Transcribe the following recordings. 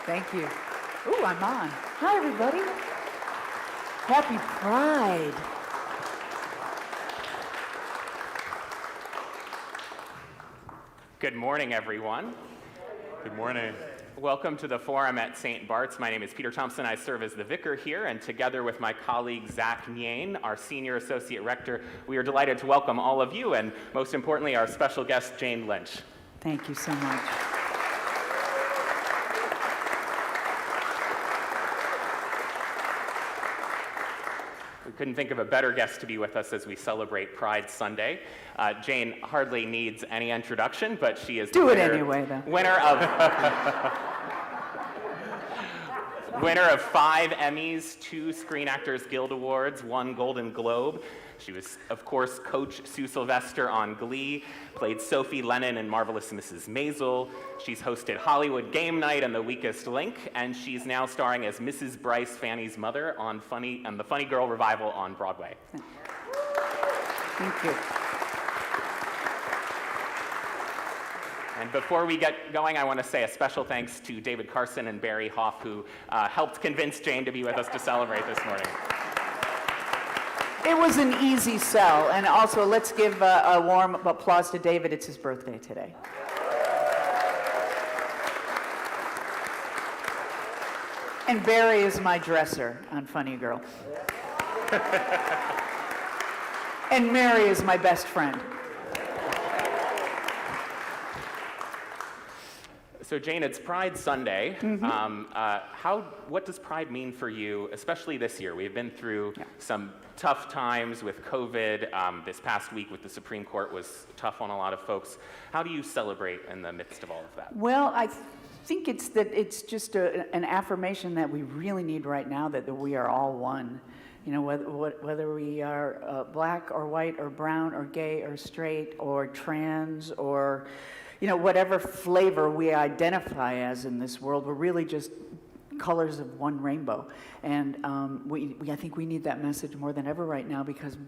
Thank you. Ooh, I'm on. Hi, everybody. Happy Pride. Good morning, everyone. Good morning. Welcome to the Forum at St. Bart's. My name is Peter Thompson. I serve as the vicar here, and together with my colleague Zach Nyane, our Senior Associate Rector, we are delighted to welcome all of you, and most importantly, our special guest, Jane Lynch. Thank you so much. We couldn't think of a better guest to be with us as we celebrate Pride Sunday. Jane hardly needs any introduction, but she is Do it anyway, though. Winner of 5 Emmys, 2 Screen Actors Guild Awards, 1 Golden Globe. She was, of course, Coach Sue Sylvester on Glee, played Sophie Lennon in Marvelous Mrs. Maisel. She's hosted Hollywood Game Night and The Weakest Link, and she's now starring as Mrs. Bryce Fanny's mother on the Funny Girl revival on Broadway. Thank you. And before we get going, I want to say a special thanks to David Carson and Barry Hoff, who helped convince Jane to be with us to celebrate this morning. It was an easy sell, and also let's give a warm applause to David. It's his birthday today. And Barry is my dresser on Funny Girl. And Mary is my best friend. So Jane, it's Pride Sunday. Mm-hmm. What does Pride mean for you, especially this year? We've been through some tough times with COVID. This past week with the Supreme Court was tough on a lot of folks. How do you celebrate in the midst of all of that? Well, I think it's just an affirmation that we really need right now, that we are all one. You know, whether we are black or white or brown or gay or straight or trans or, you know, whatever flavor we identify as in this world, we're really just colors of one rainbow. And I think we need that message more than ever right now, because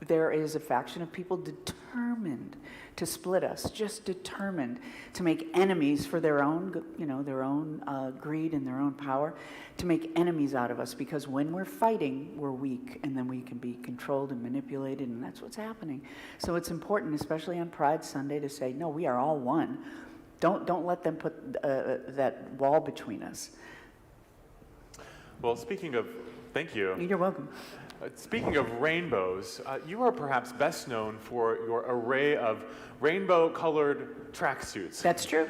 there is a faction of people determined to split us, just determined to make enemies for their own, greed and their own power, to make enemies out of us, because when we're fighting, we're weak, and then we can be controlled and manipulated, and that's what's happening. So it's important, especially on Pride Sunday, to say, no, we are all one. Don't let them put that wall between us. Well, thank you. You're welcome. Speaking of rainbows, you are perhaps best known for your array of rainbow-colored tracksuits. That's true.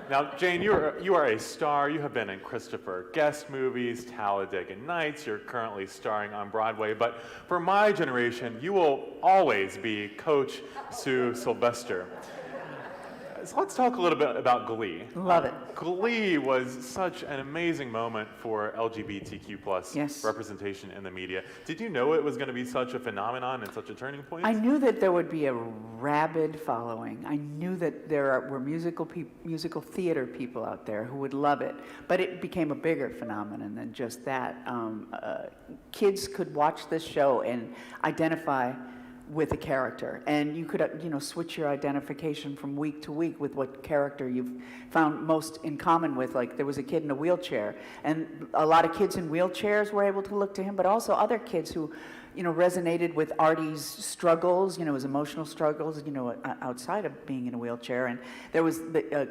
Now, Jane, you are a star. You have been in Christopher Guest movies, Talladega Nights. You're currently starring on Broadway. But for my generation, you will always be Coach Sue Sylvester. So let's talk a little bit about Glee. Love it. Glee was such an amazing moment for LGBTQ+ represenation in the media. Did you know it was going to be such a phenomenon and such a turning point? I knew that there would be a rabid following. I knew that there were musical theater people out there who would love it. But it became a bigger phenomenon than just that. Kids could watch this show and identify with a character, and you could switch your identification from week to week with what character you've found most in common with. Like, there was a kid in a wheelchair, and a lot of kids in wheelchairs were able to look to him, but also other kids who resonated with Artie's struggles, his emotional struggles, outside of being in a wheelchair. And there was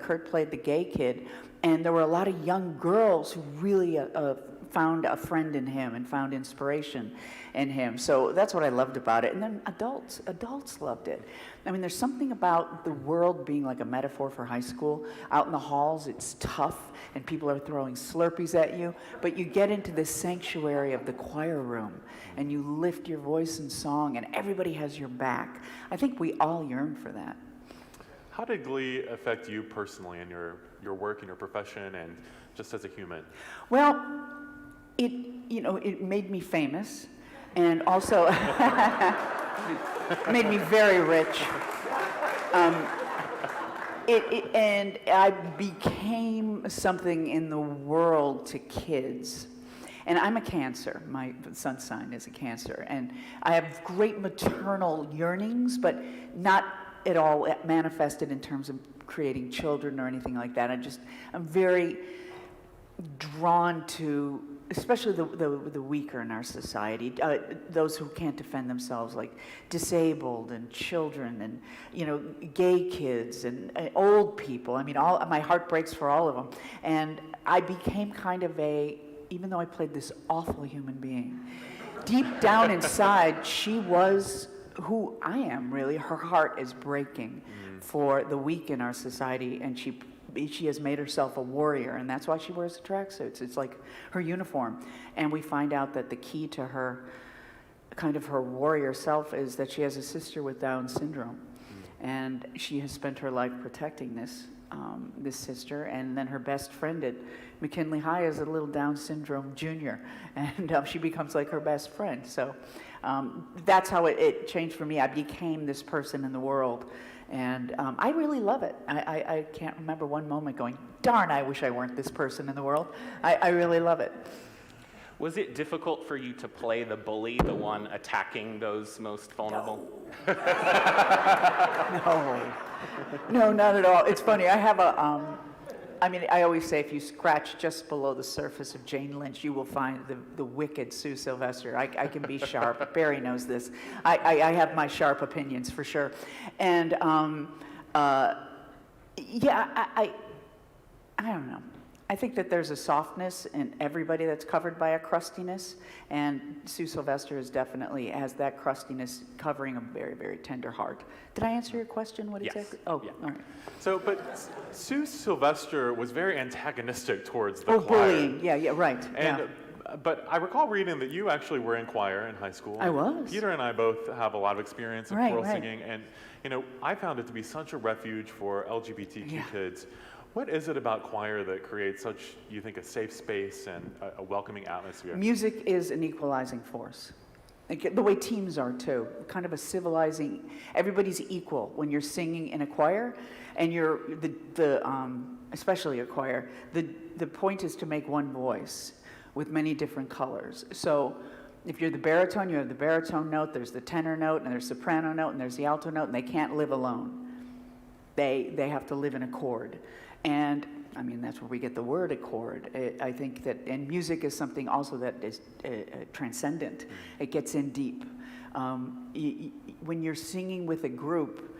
Kurt played the gay kid, and there were a lot of young girls who really found a friend in him and found inspiration in him. So that's what I loved about it. And then adults loved it. I mean, there's something about the world being like a metaphor for high school. Out in the halls, it's tough, and people are throwing Slurpees at you, but you get into this sanctuary of the choir room, and you lift your voice in song, and everybody has your back. I think we all yearn for that. How did Glee affect you personally in your work and your profession and just as a human? Well, it made me famous, and also made me very rich. And I became something in the world to kids. And I'm a Cancer. My sun's sign is a Cancer. And I have great maternal yearnings, but not at all manifested in terms of creating children or anything like that. I'm very drawn to, especially the weaker in our society, those who can't defend themselves, like disabled and children and, you know, gay kids and old people. I mean, my heart breaks for all of them. And I became kind of even though I played this awful human being, deep down inside, she was who I am, really. Her heart is breaking for the weak in our society, and she has made herself a warrior, and that's why she wears the tracksuits. It's like her uniform. And we find out that the key to her, kind of her warrior self, is that she has a sister with Down syndrome. And she has spent her life protecting this sister, and then her best friend at McKinley High is a little Down syndrome junior, and she becomes like her best friend. So that's how it changed for me. I became this person in the world, and I really love it. I can't remember one moment going, darn, I wish I weren't this person in the world. I really love it. Was it difficult for you to play the bully, the one attacking those most vulnerable? No, not at all. It's funny. I have I always say if you scratch just below the surface of Jane Lynch, you will find the wicked Sue Sylvester. I can be sharp. Barry knows this. I have my sharp opinions for sure. And I don't know. I think that there's a softness in everybody that's covered by a crustiness, and Sue Sylvester definitely has that crustiness covering a very, very tender heart. Did I answer your question? What Yes. exactly? Oh, Yeah. all right. So, but Sue Sylvester was very antagonistic towards the choir. Bullying. Yeah, right. And, but I recall reading that you actually were in choir in high school. I was. Peter and I both have a lot of experience in choral Right. singing, and you know, I found it to be such a refuge for LGBTQ Yeah. kids. What is it about choir that creates such, you think, a safe space and a welcoming atmosphere? Music is an equalizing force. Like, the way teams are too, kind of a civilizing. Everybody's equal when you're singing in a choir, and you're especially a choir. The point is to make one voice with many different colors. So if you're the baritone, you have the baritone note. There's the tenor note, and there's the soprano note, and there's the alto note, and they can't live alone. They have to live in a chord. And I mean, that's where we get the word accord. I think that, and music is something also that is transcendent. It gets in deep. When you're singing with a group,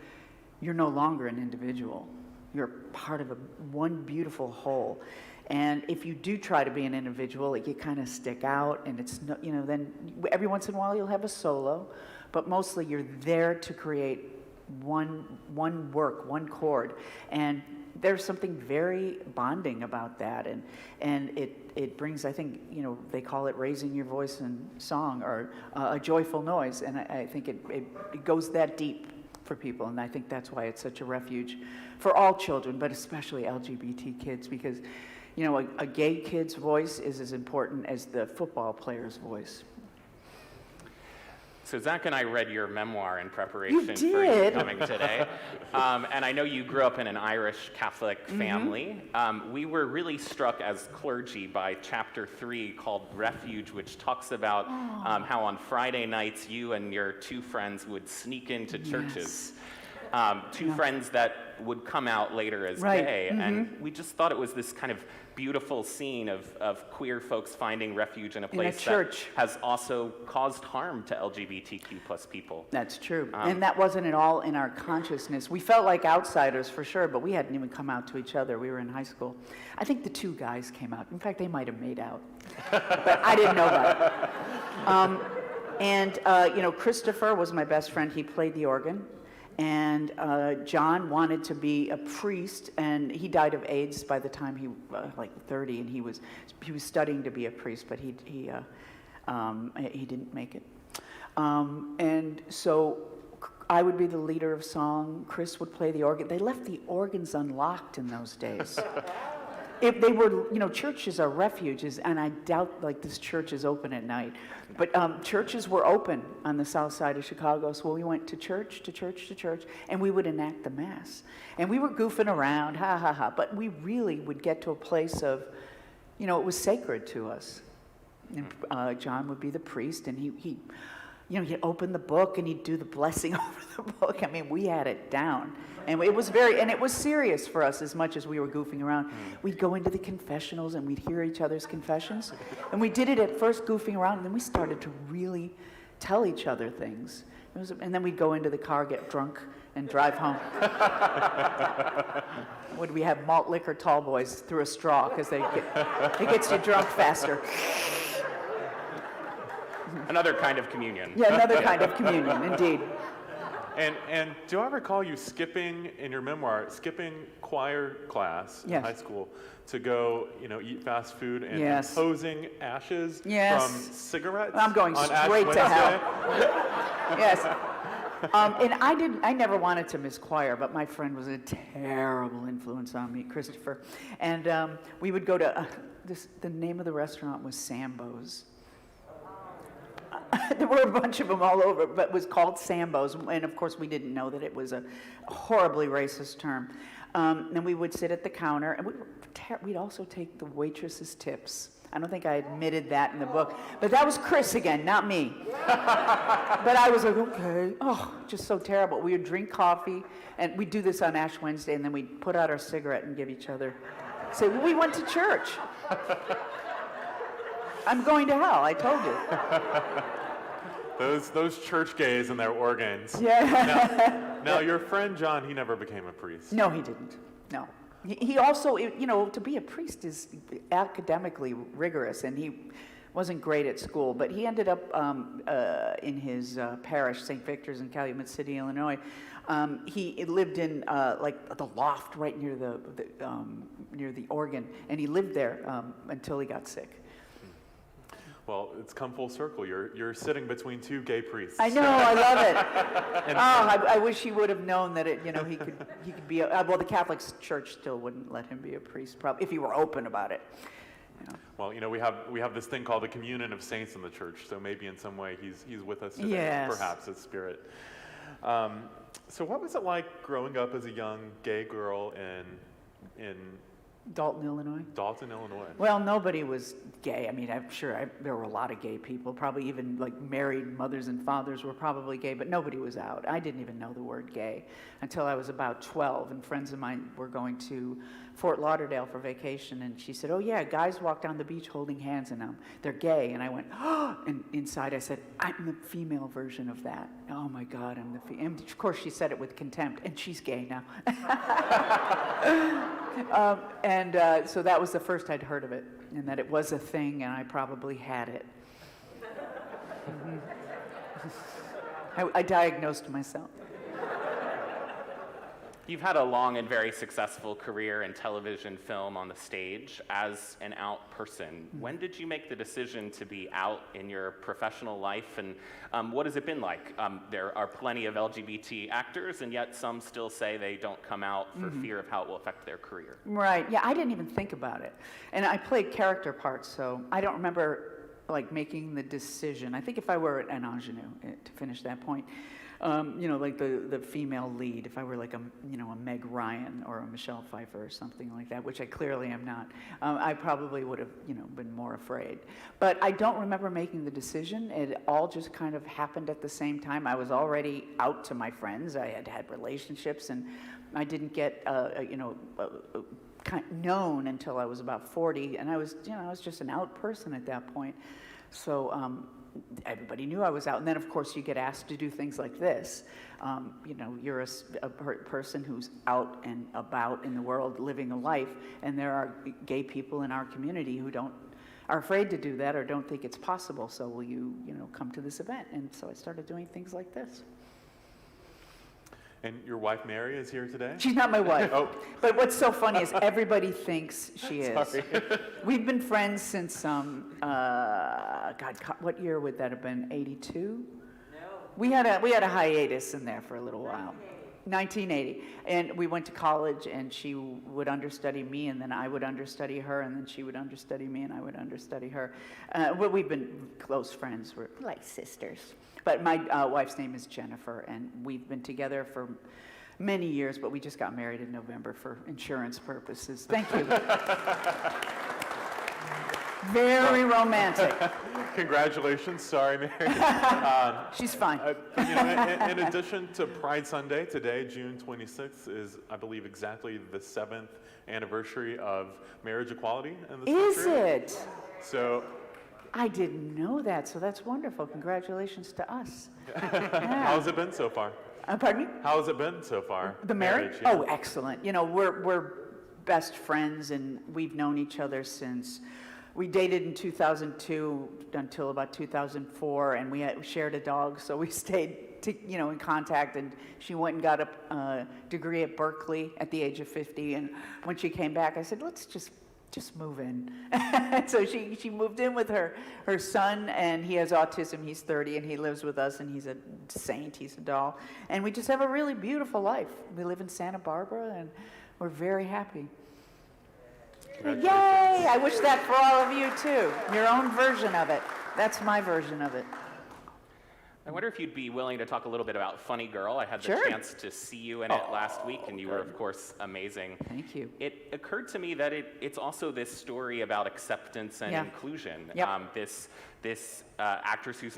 you're no longer an individual. You're part of one beautiful whole. And if you do try to be an individual, you kind of stick out, and it's no, then every once in a while you'll have a solo, but mostly you're there to create one work, one chord. And there's something very bonding about that, and it brings, I think, they call it raising your voice in song, or a joyful noise, and I think it goes that deep for people, and I think that's why it's such a refuge for all children, but especially LGBT kids, because a gay kid's voice is as important as the football player's voice. So Zach and I read your memoir in preparation You for you did? coming today. And I know you grew up in an Irish Catholic family. We were really struck as clergy by chapter 3 called Refuge, which talks about how on Friday nights you and your two friends would sneak into churches. Two friends that would come out later as gay. And we just thought it was this kind of beautiful scene of queer folks finding refuge in a place that has also caused harm to LGBTQ plus people. That's true. And that wasn't at all in our consciousness. We felt like outsiders for sure, but we hadn't even come out to each other. We were in high school. I think the two guys came out. In fact, they might have made out. But I didn't know about it. Christopher was my best friend. He played the organ. And John wanted to be a priest, and he died of AIDS by the time he was like 30, and he was studying to be a priest, but he didn't make it. And so I would be the leader of song. Chris would play the organ. They left the organs unlocked in those days. If they were, churches are refuges, and I doubt this church is open at night. But churches were open on the south side of Chicago, so we went to church, and we would enact the Mass. And we were goofing around, ha, ha, ha, but we really would get to a place of, it was sacred to us. And John would be the priest, and he he'd open the book and he'd do the blessing over the book. I mean, we had it down. And it was serious for us as much as we were goofing around. We'd go into the confessionals and we'd hear each other's confessions. And we did it at first goofing around, and then we started to really tell each other things. And then we'd go into the car, get drunk, and drive home. Would we have malt liquor tall boys through a straw, because it gets you drunk faster. Another kind of communion. Yeah, another kind of communion, indeed. And do I recall you skipping, in your memoir, skipping choir class in Yes. high school to go, eat fast food and Yes. imposing ashes Yes. from cigarettes? I'm going on Ash straight to Wednesday? hell. Yes. And I never wanted to miss choir, but my friend was a terrible influence on me, Christopher. And we would go to, the name of the restaurant was Sambo's. There were a bunch of them all over, but it was called Sambo's. And of course, we didn't know that it was a horribly racist term. And we would sit at the counter, and we'd also take the waitress's tips. I don't think I admitted that in the book, but that was Chris again, not me. But I was like, okay, just so terrible. We would drink coffee, and we'd do this on Ash Wednesday, and then we'd put out our cigarette and give each other, say, well, we went to church. I'm going to hell, I told you. Those church gays and their organs. Yeah. Now, your friend John, he never became a priest. No, he didn't. No. He also, to be a priest is academically rigorous, and he wasn't great at school, but he ended up in his parish, St. Victor's in Calumet City, Illinois. He lived in the loft right near the organ, and he lived there until he got sick. Well, it's come full circle. You're sitting between two gay priests. I know, I love it. I wish he would have known that he could be. Well, the Catholic Church still wouldn't let him be a priest, probably, if he were open about it. Well, we have this thing called the communion of saints in the church, so maybe in some way he's with us today, Yes. perhaps as spirit. So what was it like growing up as a young gay girl in Dalton, Illinois. Dalton, Illinois? Well, nobody was gay. I mean, I'm sure there were a lot of gay people. Probably even married mothers and fathers were probably gay, but nobody was out. I didn't even know the word gay until I was about 12, and friends of mine were going to Fort Lauderdale for vacation, and she said, "Oh yeah, guys walk down the beach holding hands, and they're gay." And I went, "Oh!" And inside I said, "I'm the female version of that." Oh my God, I'm the female. And of course, she said it with contempt, and she's gay now. So that was the first I'd heard of it, and that it was a thing, and I probably had it. I diagnosed myself. You've had a long and very successful career in television, film, on the stage as an out person. When did you make the decision to be out in your professional life, and what has it been like? There are plenty of LGBT actors, and yet some still say they don't come out for fear of how it will affect their career. Right, yeah, I didn't even think about it. And I played character parts, so I don't remember making the decision. I think if I were an ingenue, to finish that point, the female lead, if I were a Meg Ryan or a Michelle Pfeiffer or something like that, which I clearly am not, I probably would have, been more afraid. But I don't remember making the decision. It all just kind of happened at the same time. I was already out to my friends. I had relationships, and I didn't get, known until I was about 40, and I was just an out person at that point. So everybody knew I was out, and then of course you get asked to do things like this. You're a person who's out and about in the world living a life, and there are gay people in our community who are afraid to do that or don't think it's possible. So will you come to this event? And so I started doing things like this. And your wife Mary is here today? She's not my wife. Oh. But what's so funny is everybody thinks she is. Sorry. We've been friends since, what year would that have been? 82? No. We had a hiatus in there for a little while. 1980. And we went to college, and she would understudy me, and then I would understudy her, and then she would understudy me, and I would understudy her. We've been close friends. We're like sisters. But my wife's name is Jennifer, and we've been together for many years, but we just got married in November for insurance purposes. Thank you. Very romantic. Congratulations. Sorry, Mary. She's fine. In addition to Pride Sunday, today, June 26th, is, I believe, exactly the 7th anniversary of marriage equality in this Is country. it? So, I didn't know that, so that's wonderful. Congratulations to us. how's it been so far? Pardon me? How has it been so far? The marriage? yeah. Oh, excellent. We're best friends, and we've known each other since we dated in 2002 until about 2004, and we shared a dog, so we stayed in contact. And she went and got a degree at Berkeley at the age of 50. And when she came back, I said, let's just move in. So she moved in with her son, and he has autism. He's 30, and he lives with us, and he's a saint. He's a doll. And we just have a really beautiful life. We live in Santa Barbara, and we're very happy. Yay! I wish that for all of you, too. Your own version of it. That's my version of it. I wonder if you'd be willing to talk a little bit about Funny Girl. I had the Sure. chance to see you in it last week, and you were, of course, amazing. Thank you. It occurred to me that it's also this story about acceptance and Yeah. inclusion. Yep. This actress who's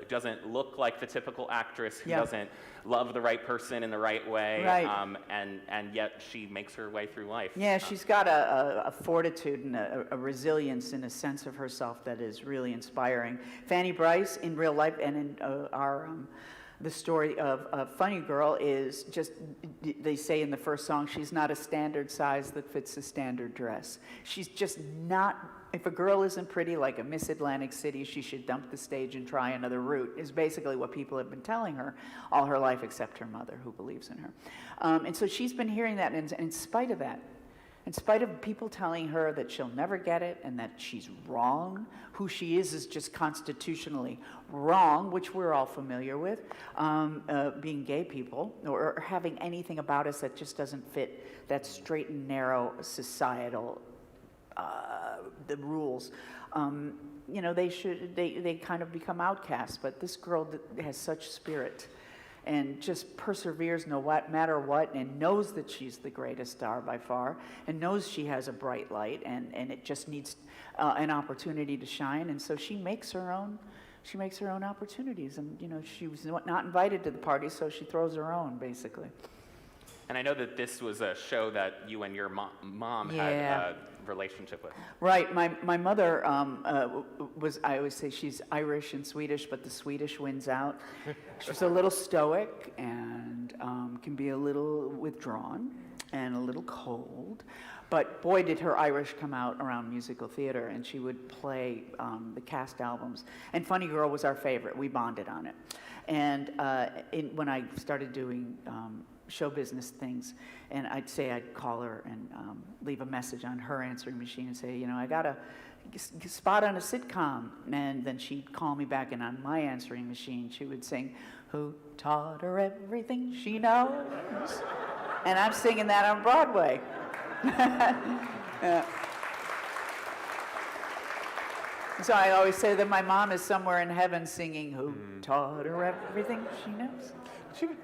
doesn't look like the typical actress, who Yeah. doesn't love the right person in the right way, Right. and yet she makes her way through life. Yeah, she's got a fortitude and a resilience and a sense of herself that is really inspiring. Fanny Bryce, in real life, and in the story of Funny Girl, is just, they say in the first song, she's not a standard size that fits a standard dress. She's just not, if a girl isn't pretty like a Miss Atlantic City, she should dump the stage and try another route, is basically what people have been telling her all her life, except her mother, who believes in her. And so she's been hearing that, and in spite of that, in spite of people telling her that she'll never get it and that she's wrong, who she is just constitutionally wrong, which we're all familiar with, being gay people, or having anything about us that just doesn't fit that straight and narrow societal the rules. They kind of become outcasts, but this girl has such spirit and just perseveres no matter what, and knows that she's the greatest star by far, and knows she has a bright light, and it just needs an opportunity to shine. And so she makes her own opportunities, and she was not invited to the party, so she throws her own, basically. And I know that this was a show that you and your mom had a relationship with. Right. My mother was, I always say she's Irish and Swedish, but the Swedish wins out. She's a little stoic and can be a little withdrawn and a little cold. But boy, did her Irish come out around musical theater, and she would play the cast albums. And Funny Girl was our favorite. We bonded on it. And when I started doing show business things, and I'd call her and leave a message on her answering machine and say, I got a spot on a sitcom, and then she'd call me back, and on my answering machine she would sing, "Who taught her everything she knows?" And I'm singing that on Broadway. So I always say that my mom is somewhere in heaven singing, "Who taught her everything she knows?"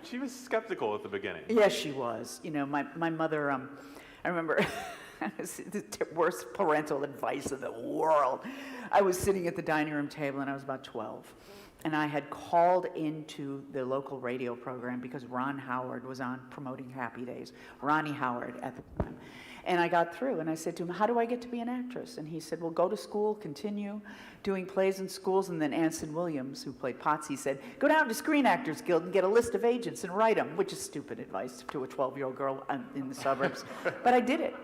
She was skeptical at the beginning. Yes, she was. My mother, I remember, the worst parental advice in the world. I was sitting at the dining room table, and I was about 12. And I had called into the local radio program because Ron Howard was on promoting Happy Days. Ronnie Howard at the time. And I got through, and I said to him, "How do I get to be an actress?" And he said, "Well, go to school, continue doing plays in schools." And then Anson Williams, who played Potsy, said, "Go down to Screen Actors Guild and get a list of agents and write them," which is stupid advice to a 12-year-old girl in the suburbs. But I did it.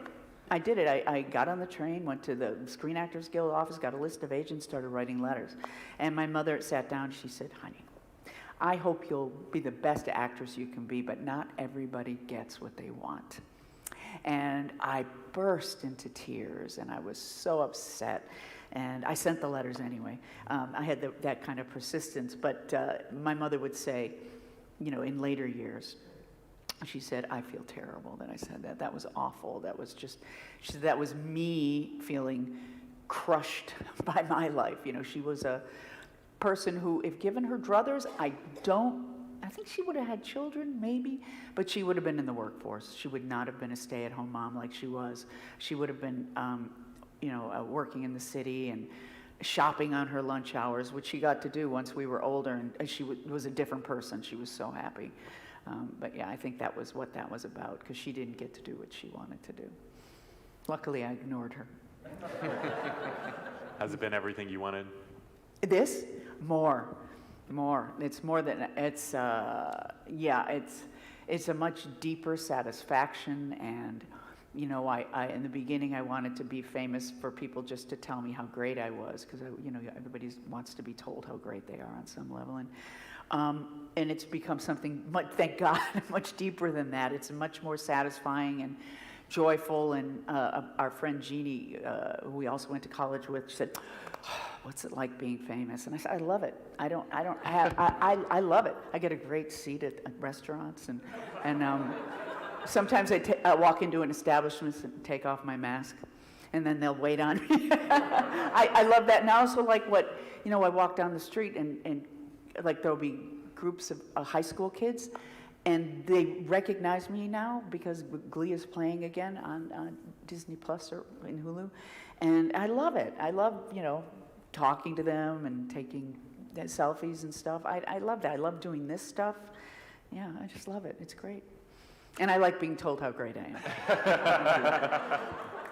I got on the train, went to the Screen Actors Guild office, got a list of agents, started writing letters. And my mother sat down, she said, "Honey, I hope you'll be the best actress you can be, but not everybody gets what they want." And I burst into tears, and I was so upset. And I sent the letters anyway. I had that kind of persistence. But my mother would say, in later years, she said, "I feel terrible that I said that. That was awful. That was she said, that was me feeling crushed by my life." She was a person who, if given her druthers, I think she would have had children, maybe, but she would have been in the workforce. She would not have been a stay-at-home mom like she was. She would have been working in the city and shopping on her lunch hours, which she got to do once we were older, and she was a different person. She was so happy. But yeah, I think that was what that was about, because she didn't get to do what she wanted to do. Luckily, I ignored her. Has it been everything you wanted? This? More. It's more than, it's a much deeper satisfaction. And, I in the beginning, I wanted to be famous for people just to tell me how great I was, because, everybody wants to be told how great they are on some level. And it's become something, thank God, much deeper than that. It's much more satisfying and joyful. And our friend Jeannie, who we also went to college with, said, "What's it like being famous?" And I said, "I love it. I love it. I get a great seat at restaurants, and sometimes I walk into an establishment and take off my mask, and then they'll wait on me." I love that. And I also like I walk down the street and like there'll be groups of high school kids, and they recognize me now because Glee is playing again on Disney Plus or in Hulu, and I love it. I love talking to them and taking selfies and stuff. I love that. I love doing this stuff. Yeah, I just love it. It's great. And I like being told how great I am.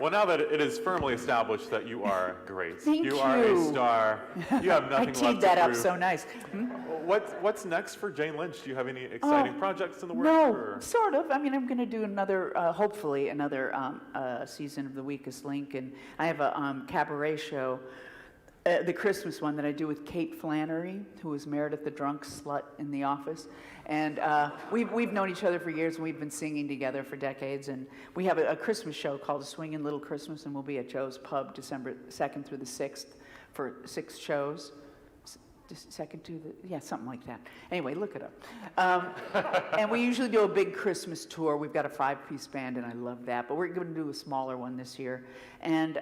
Well, now that it is firmly established that you are great, Thank you are a star, you have nothing I left to teed that up prove. so nice. What's next for Jane Lynch? Do you have any exciting projects in the works? No, or? sort of. I mean, I'm going to do another, hopefully, another season of The Weakest Link. And I have a cabaret show, the Christmas one that I do with Kate Flannery, who was Meredith the drunk slut in The Office. And we've known each other for years, and we've been singing together for decades. And we have a Christmas show called Swingin' Little Christmas, and we'll be at Joe's Pub December 2nd through the 6th for 6 shows. Second to something like that. Anyway, look it up. And we usually do a big Christmas tour. We've got a 5-piece band, and I love that. But we're going to do a smaller one this year. And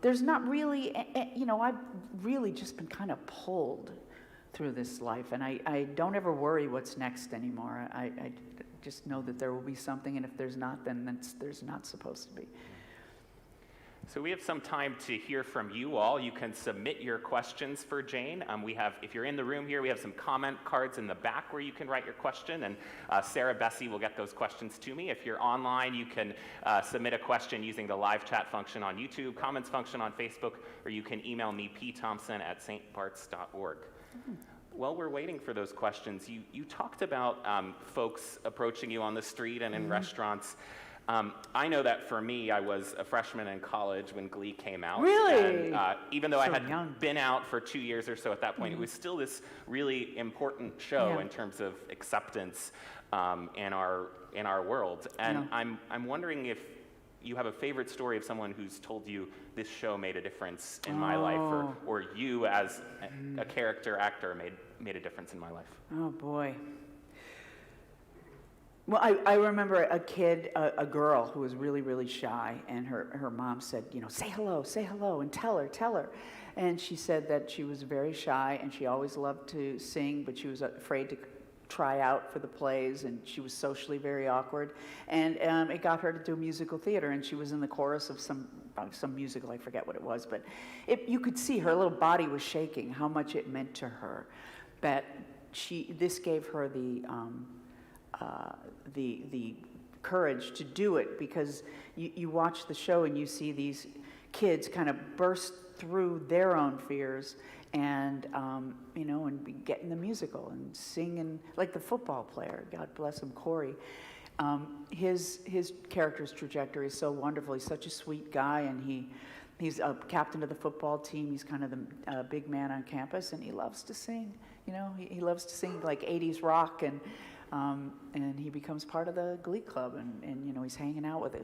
there's not really, I've really just been kind of pulled through this life, and I don't ever worry what's next anymore. I just know that there will be something, and if there's not, then there's not supposed to be. So we have some time to hear from you all. You can submit your questions for Jane. If you're in the room here, we have some comment cards in the back where you can write your question, and Sarah Bessie will get those questions to me. If you're online, you can submit a question using the live chat function on YouTube, comments function on Facebook, or you can email me, pthompson@stbarts.org. While we're waiting for those questions, you talked about folks approaching you on the street and in restaurants. I know that for me, I was a freshman in college when Glee came out. Really? And even though I had young. been out for 2 years or so at that point, it was still this really important show in terms of acceptance in our world. And I'm wondering if you have a favorite story of someone who's told you this show made a difference in my life, or you as a character actor made a difference in my life. Oh, boy. Well, I remember a kid, a girl who was really, really shy, and her mom said, say hello, and tell her. And she said that she was very shy, and she always loved to sing, but she was afraid to try out for the plays, and she was socially very awkward. And it got her to do musical theater, and she was in the chorus of some musical, I forget what it was, but you could see her little body was shaking, how much it meant to her. That this gave her the courage to do it, because you watch the show and you see these kids kind of burst through their own fears and and get in the musical and sing, and like the football player, God bless him, Corey. His character's trajectory is so wonderful. He's such a sweet guy, and he's a captain of the football team. He's kind of the big man on campus, and he loves to sing. He loves to sing like 80s rock, and he becomes part of the Glee Club, and he's hanging out with a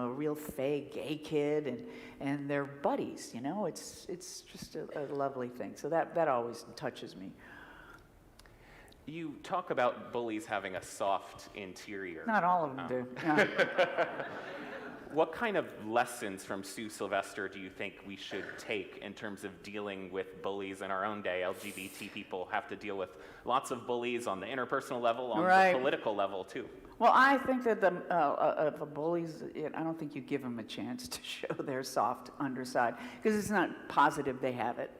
real fake gay kid, and they're buddies. It's just a lovely thing. So that always touches me. You talk about bullies having a soft interior. Not all of them do. No. What kind of lessons from Sue Sylvester do you think we should take in terms of dealing with bullies in our own day? LGBT people have to deal with lots of bullies on the interpersonal level, on Right. the political level too. Well, I think that the bullies, I don't think you give them a chance to show their soft underside, because it's not positive they have it.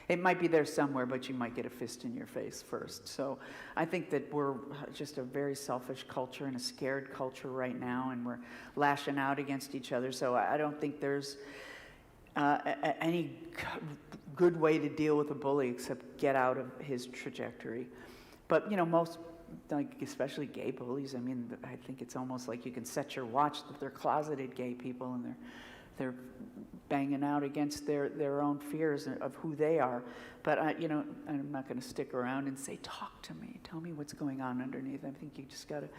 It might be there somewhere, but you might get a fist in your face first. So I think that we're just a very selfish culture and a scared culture right now, and we're lashing out against each other. So I don't think there's any good way to deal with a bully except get out of his trajectory. But, most, like, especially gay bullies, I mean, I think it's almost like you can set your watch that they're closeted gay people, and they're banging out against their own fears of who they are. But, I'm not going to stick around and say, talk to me, tell me what's going on underneath. I think you just got to,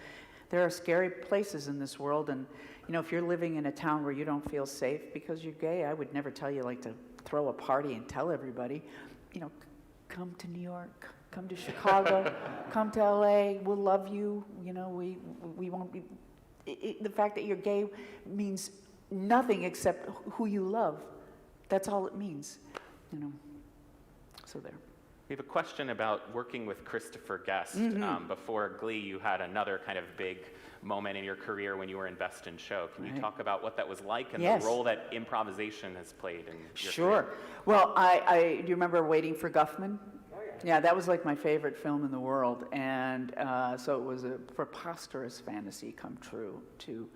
there are scary places in this world, and, if you're living in a town where you don't feel safe because you're gay, I would never tell you, like, to throw a party and tell everybody, come to New York, come to Chicago, come to LA, we'll love you, we won't be, the fact that you're gay means nothing except who you love. That's all it means, so there. We have a question about working with Christopher Guest. Before Glee, you had another kind of big moment in your career when you were in Best in Show. Can you talk about what that was like and Yes. the role that improvisation has played in your Sure. career? Well, do you remember Waiting for Guffman? Yeah, that was like my favorite film in the world, and so it was a preposterous fantasy come true to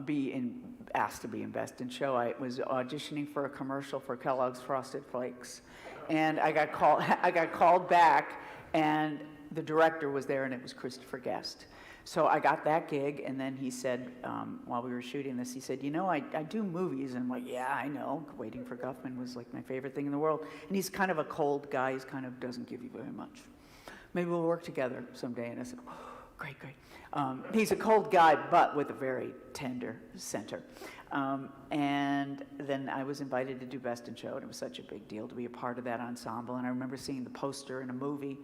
be asked to be in Best in Show. I was auditioning for a commercial for Kellogg's Frosted Flakes, and I got called back, and the director was there, and it was Christopher Guest. So I got that gig, and then he said, while we were shooting this, he said, I do movies. And I'm like, yeah, I know. Waiting for Guffman was like my favorite thing in the world. And he's kind of a cold guy. He's kind of doesn't give you very much. Maybe we'll work together someday. And I said, oh, great. He's a cold guy, but with a very tender center. And then I was invited to do Best in Show, and it was such a big deal to be a part of that ensemble. And I remember seeing the poster in a movie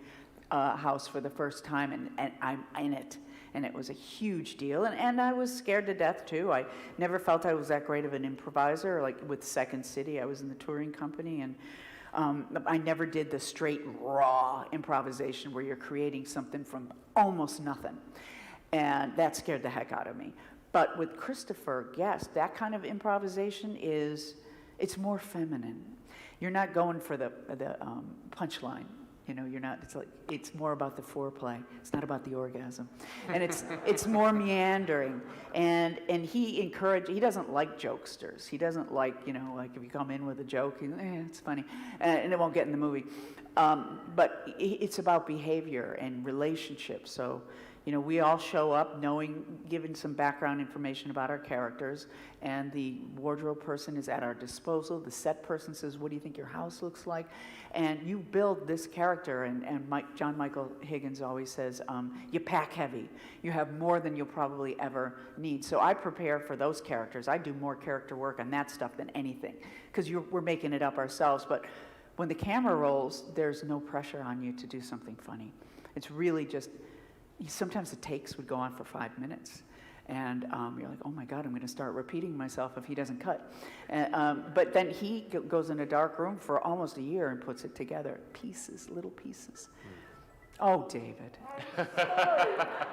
house for the first time, and I'm in it. And it was a huge deal, and I was scared to death too. I never felt I was that great of an improviser. Like with Second City, I was in the touring company, and I never did the straight raw improvisation where you're creating something from almost nothing, and that scared the heck out of me. But with Christopher Guest, that kind of improvisation it's more feminine. You're not going for the punchline. You're not, it's more about the foreplay. It's not about the orgasm. And it's more meandering. And he doesn't like jokesters. He doesn't like, like if you come in with a joke, it's funny. And it won't get in the movie. But it's about behavior and relationships. So, we all show up given some background information about our characters, and the wardrobe person is at our disposal. The set person says, what do you think your house looks like? And you build this character, and John Michael Higgins always says, you pack heavy. You have more than you'll probably ever need. So I prepare for those characters. I do more character work on that stuff than anything, because we're making it up ourselves. But when the camera rolls, there's no pressure on you to do something funny. It's really just, sometimes the takes would go on for 5 minutes. And you're like, oh my God, I'm going to start repeating myself if he doesn't cut. But then he goes in a dark room for almost a year and puts it together, little pieces. Oh, David.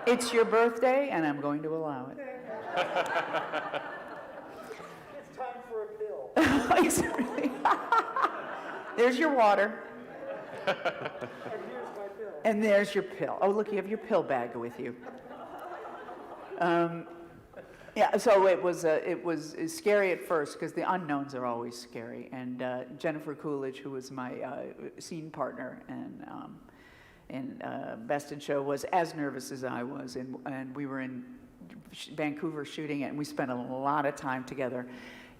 It's your birthday, and I'm going to allow it. It's time for a pill. Is it really? There's your water. And here's my pill. And there's your pill. Oh, look, you have your pill bag with you. Yeah, so it was scary at first because the unknowns are always scary. And Jennifer Coolidge, who was my scene partner in Best in Show, was as nervous as I was. And we were in Vancouver shooting it, and we spent a lot of time together,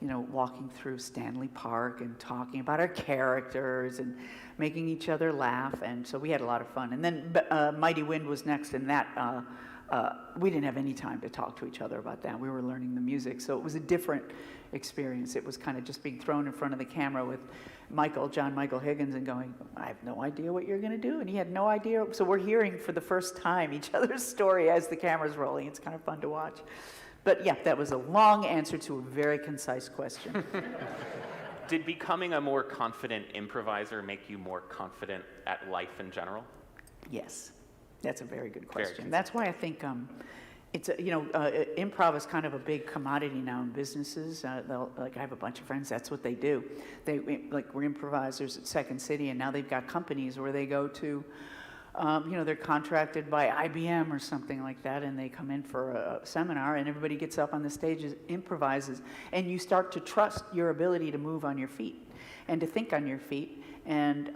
walking through Stanley Park and talking about our characters and making each other laugh. And so we had a lot of fun. And then Mighty Wind was next, and that we didn't have any time to talk to each other about that. We were learning the music, so it was a different experience. It was kind of just being thrown in front of the camera with John Michael Higgins, and going, I have no idea what you're going to do, and he had no idea. So we're hearing for the first time each other's story as the camera's rolling. It's kind of fun to watch. But yeah, that was a long answer to a very concise question. Did becoming a more confident improviser make you more confident at life in general? Yes, that's a very good Very question. good. That's why I think it's improv is kind of a big commodity now in businesses. Like I have a bunch of friends, that's what they do. We're improvisers at Second City, and now they've got companies where they go to, they're contracted by IBM or something like that, and they come in for a seminar, and everybody gets up on the stage, improvises, and you start to trust your ability to move on your feet, and to think on your feet, and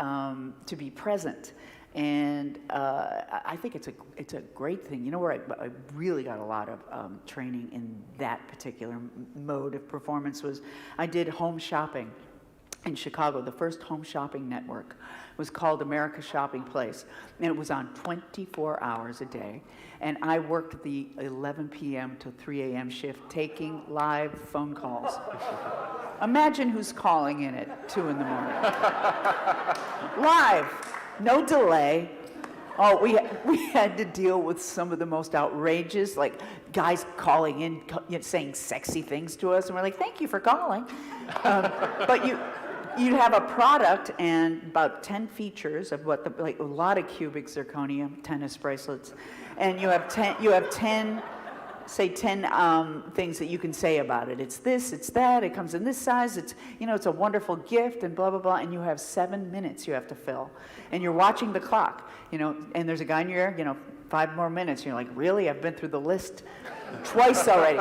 to be present. And I think it's a great thing. You know where I really got a lot of training in that particular mode of performance was I did home shopping in Chicago. The first home shopping network was called America's Shopping Place, and it was on 24 hours a day. And I worked the 11 p.m. to 3 a.m. shift taking live phone calls. Imagine who's calling in at 2 in the morning. Live. No delay. Oh, we had to deal with some of the most outrageous, like guys calling in, saying sexy things to us, and we're like, "Thank you for calling." But you'd have a product and about 10 features of a lot of cubic zirconia, tennis bracelets, and you have 10 things that you can say about it. It's this, it's that, it comes in this size, it's a wonderful gift, and blah, blah, blah, and you have 7 minutes you have to fill. And you're watching the clock, and there's a guy in your ear, 5 more minutes. And you're like, really? I've been through the list twice already.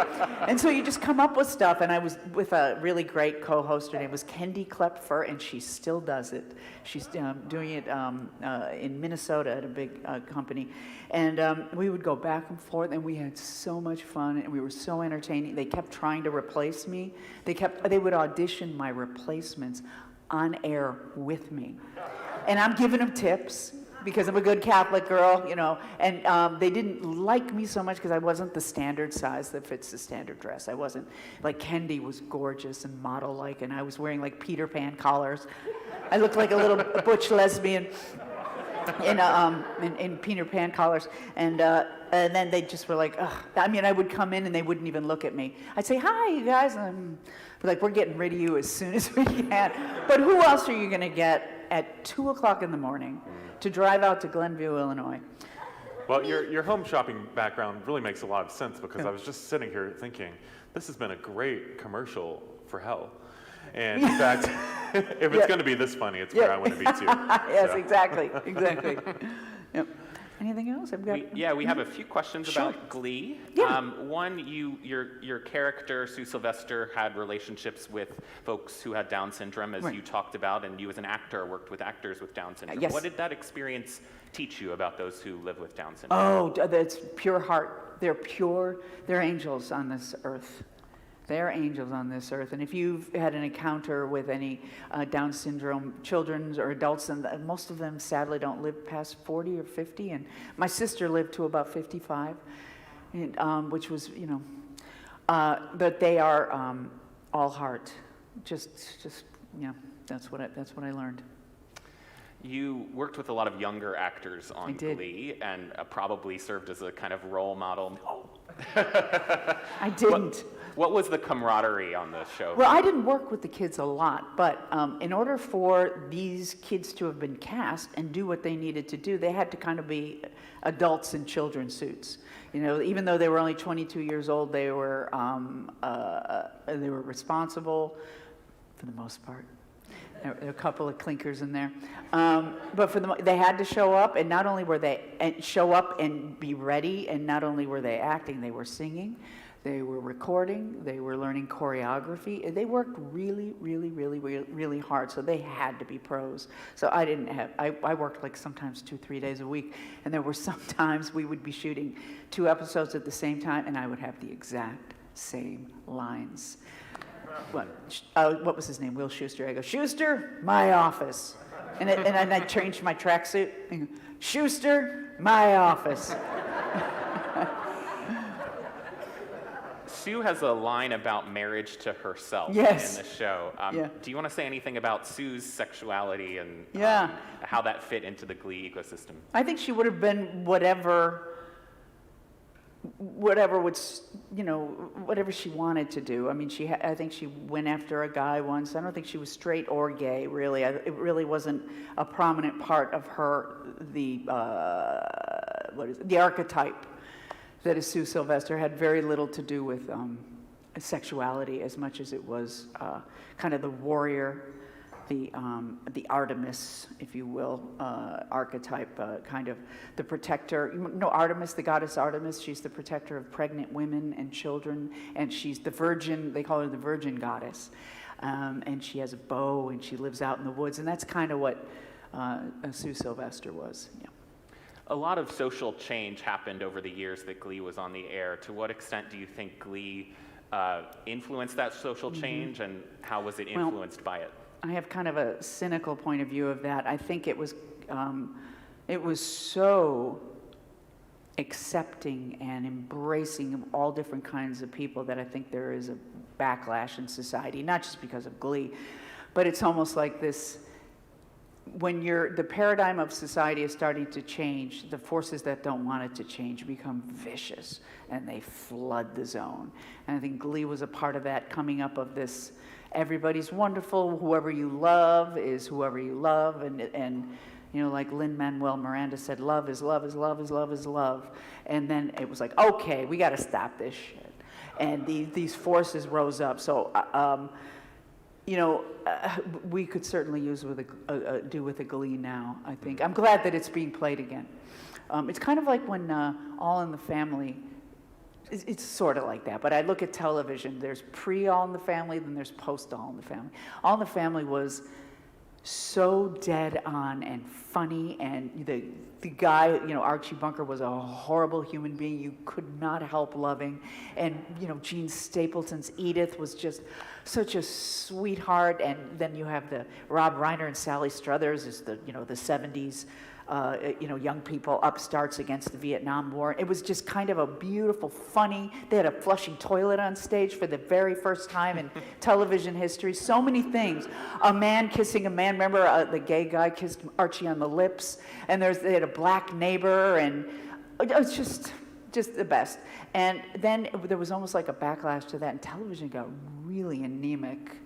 And so you just come up with stuff, and I was with a really great co-host. Her name was Kendi Klepfer, and she still does it. She's doing it in Minnesota at a big company. And we would go back and forth, and we had so much fun, and we were so entertaining. They kept trying to replace me. They would audition my replacements on air with me. And I'm giving them tips because I'm a good Catholic girl, and they didn't like me so much because I wasn't the standard size that fits the standard dress. I wasn't, like Kendi was gorgeous and model-like, and I was wearing like Peter Pan collars. I looked like a little butch lesbian in Peter Pan collars, and then they just were like, ugh. I would come in and they wouldn't even look at me. I'd say, hi, you guys, and like, we're getting rid of you as soon as we can. But who else are you gonna get at 2 o'clock in the morning to drive out to Glenview, Illinois? Well, your home shopping background really makes a lot of sense because I was just sitting here thinking, this has been a great commercial for hell. And in fact, if it's going to be this funny, it's where I want to be too. Yes, So. exactly. Yep. Anything else? We have a few questions about Glee. Yeah. One, your character, Sue Sylvester, had relationships with folks who had Down syndrome, as you talked about, and you as an actor worked with actors with Down syndrome. Yes. What did that experience teach you about those who live with Down syndrome? Oh, that's pure heart. They're pure. They're angels on this earth. They're angels on this earth. And if you've had an encounter with any Down syndrome children or adults, and most of them sadly don't live past 40 or 50. And my sister lived to about 55, and, which was, but they are all heart. Just that's what I learned. You worked with a lot of younger actors on I did. Glee, and probably served as a kind of role model. I didn't. What was the camaraderie on the show? Well, I didn't work with the kids a lot, but in order for these kids to have been cast and do what they needed to do, they had to kind of be adults in children's suits. Even though they were only 22 years old, they were responsible for the most part. There were a couple of clinkers in there, but they had to show up, and not only were they show up and be ready, and not only were they acting, they were singing. They were recording, they were learning choreography, and they worked really, really, really, really, really hard, so they had to be pros. So I worked like sometimes 2-3 days a week, and there were sometimes we would be shooting 2 episodes at the same time, and I would have the exact same lines. What was his name? Will Schuester. I go, Schuster, my office. And I changed my tracksuit. Schuster, my office. Sue has a line about marriage to herself Yes. in the show. Yeah. Do you want to say anything about Sue's sexuality and Yeah. How that fit into the Glee ecosystem? I think she would have been whatever whatever whatever she wanted to do. I mean, I think she went after a guy once. I don't think she was straight or gay, really. It really wasn't a prominent part of her, the archetype that is Sue Sylvester had very little to do with sexuality as much as it was kind of the warrior, the Artemis, if you will, archetype, kind of the protector. Artemis, the goddess Artemis, she's the protector of pregnant women and children, and she's the virgin, they call her the virgin goddess. And she has a bow, and she lives out in the woods, and that's kind of what Sue Sylvester was. Yeah. A lot of social change happened over the years that Glee was on the air. To what extent do you think Glee influenced that social change, and how was it influenced by it? I have kind of a cynical point of view of that. I think it was so accepting and embracing all different kinds of people that I think there is a backlash in society, not just because of Glee, but it's almost like this, when the paradigm of society is starting to change, the forces that don't want it to change become vicious, and they flood the zone. And I think Glee was a part of that, coming up of this, everybody's wonderful, whoever you love is whoever you love, and like Lin-Manuel Miranda said, love is love is love is love is love. And then it was like, okay, we got to stop this shit. And these forces rose up. So, we could certainly use do with a Glee now, I think. I'm glad that it's being played again. It's kind of like when All in the Family, it's sort of like that, but I look at television, there's pre-All in the Family, then there's post-All in the Family. All in the Family was so dead on and funny, and the guy, Archie Bunker, was a horrible human being you could not help loving, and Gene Stapleton's Edith was just such a sweetheart, and then you have the Rob Reiner and Sally Struthers is the 70s young people, upstarts against the Vietnam War. It was just kind of a beautiful, funny, they had a flushing toilet on stage for the very first time in television history. So many things. A man kissing a man. Remember the gay guy kissed Archie on the lips, and they had a black neighbor, and it was just the best. And then there was almost like a backlash to that, and television got really anemic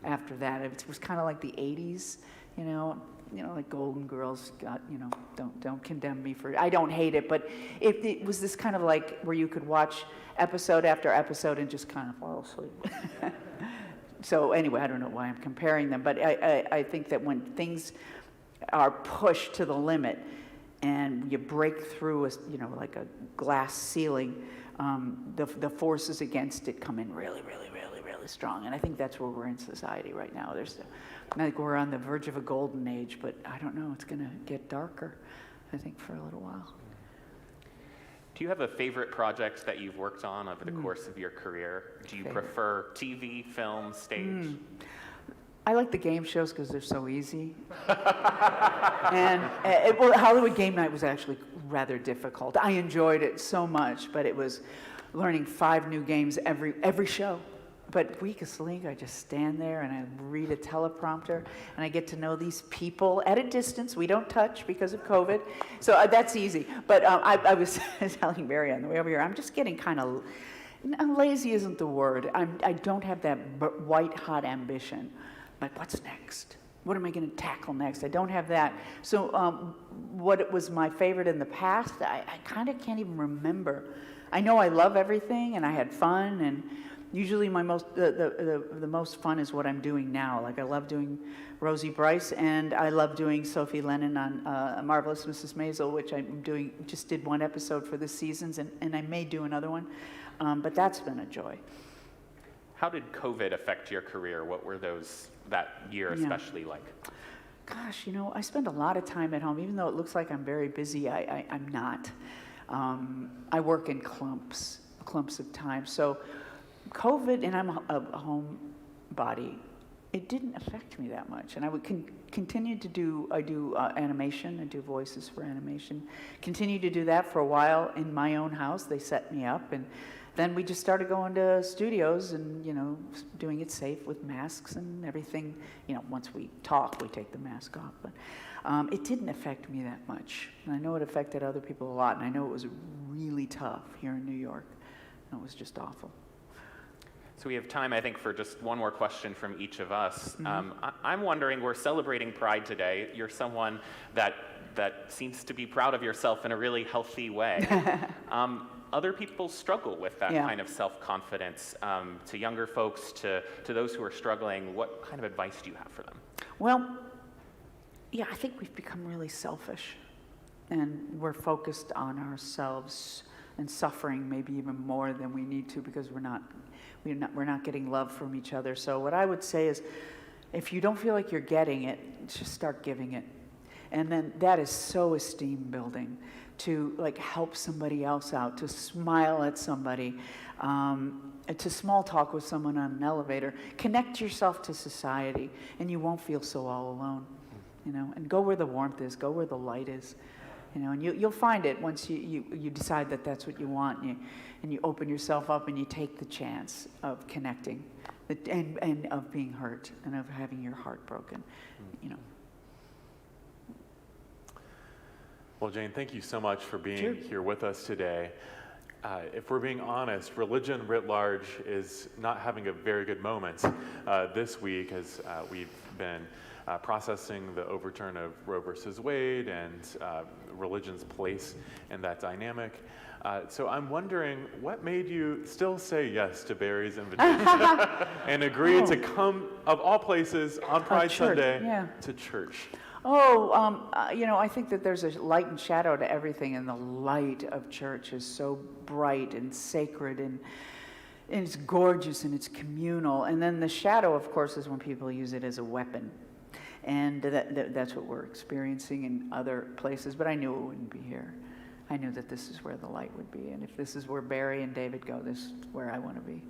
after that. It was kind of like the 80s, like Golden Girls got, don't condemn me for it. I don't hate it, but it was this kind of like where you could watch episode after episode and just kind of fall asleep. So anyway, I don't know why I'm comparing them, but I think that when things are pushed to the limit and you break through like a glass ceiling, the forces against it come in really, really, really, really strong. And I think that's where we're in society right now. I think we're on the verge of a golden age, but I don't know, it's going to get darker, I think, for a little while. Do you have a favorite project that you've worked on over the course of your career? Do you prefer TV, film, stage? I like the game shows because they're so easy. And Hollywood Game Night was actually rather difficult. I enjoyed it so much, but it was learning 5 new games every show. But Weakest Link, I just stand there and I read a teleprompter and I get to know these people at a distance. We don't touch because of COVID, so that's easy. But I was telling Mary on the way over here, I'm just getting kind of, lazy isn't the word. I don't have that white hot ambition. Like, what's next? What am I going to tackle next? I don't have that. So what was my favorite in the past, I kind of can't even remember. I know I love everything and I had fun, and usually the most fun is what I'm doing now. Like, I love doing Rosie Bryce, and I love doing Sophie Lennon on Marvelous Mrs. Maisel, which I'm doing. Just did 1 episode for this season, and I may do another one. But that's been a joy. How did COVID affect your career? What were that year especially like? Gosh, I spend a lot of time at home. Even though it looks like I'm very busy, I'm not. I work in clumps of time. So COVID, and I'm a homebody, it didn't affect me that much. And I would continue to do animation. I do voices for animation. Continue to do that for a while in my own house. They set me up, and then we just started going to studios and, doing it safe with masks and everything. Once we talk, we take the mask off. But it didn't affect me that much. And I know it affected other people a lot, and I know it was really tough here in New York. It was just awful. So we have time, I think, for just one more question from each of us. I'm wondering, we're celebrating Pride today. You're someone that seems to be proud of yourself in a really healthy way. Other people struggle with that kind of self-confidence. To younger folks, to those who are struggling, what kind of advice do you have for them? Well, yeah, I think we've become really selfish, and we're focused on ourselves and suffering maybe even more than we need to, because we're not getting love from each other. So what I would say is, if you don't feel like you're getting it, just start giving it. And then that is so esteem building, to help somebody else out, to smile at somebody, to small talk with someone on an elevator. Connect yourself to society, and you won't feel so all alone. And go where the warmth is, go where the light is. And you'll find it once you decide that that's what you want, and you open yourself up and you take the chance of connecting, and of being hurt and of having your heart broken. Well, Jane, thank you so much for being here with us today. If we're being honest, religion writ large is not having a very good moment this week, as we've been processing the overturn of Roe versus Wade and religion's place in that dynamic. So I'm wondering, what made you still say yes to Barry's invitation and agree to come, of all places, on Pride Sunday to church? I think that there's a light and shadow to everything, and the light of church is so bright and sacred, and it's gorgeous, and it's communal. And then the shadow, of course, is when people use it as a weapon. And that's what we're experiencing in other places. But I knew it wouldn't be here. I knew that this is where the light would be. And if this is where Barry and David go, this is where I want to be.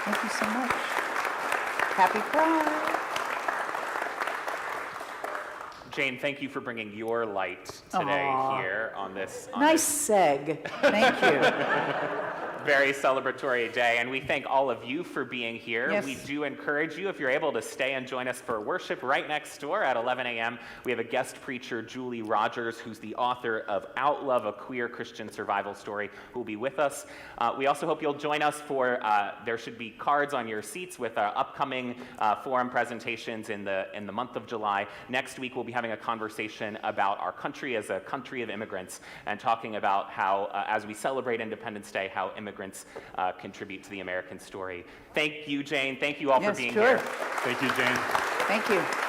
Thank you so much. Happy Pride. Jane, thank you for bringing your light today here on this. Nice seg. Thank you. Very celebratory day, and we thank all of you for being here. Yes. We do encourage you, if you're able, to stay and join us for worship right next door at 11 a.m. We have a guest preacher, Julie Rogers, who's the author of Outlove, a Queer Christian Survival Story, who will be with us. We also hope you'll join us for, there should be cards on your seats with our upcoming forum presentations in the month of July. Next week, we'll be having a conversation about our country as a country of immigrants, and talking about how, as we celebrate Independence Day, how immigrants contribute to the American story. Thank you, Jane. Thank you all for being here. Thank you, Jane. Thank you.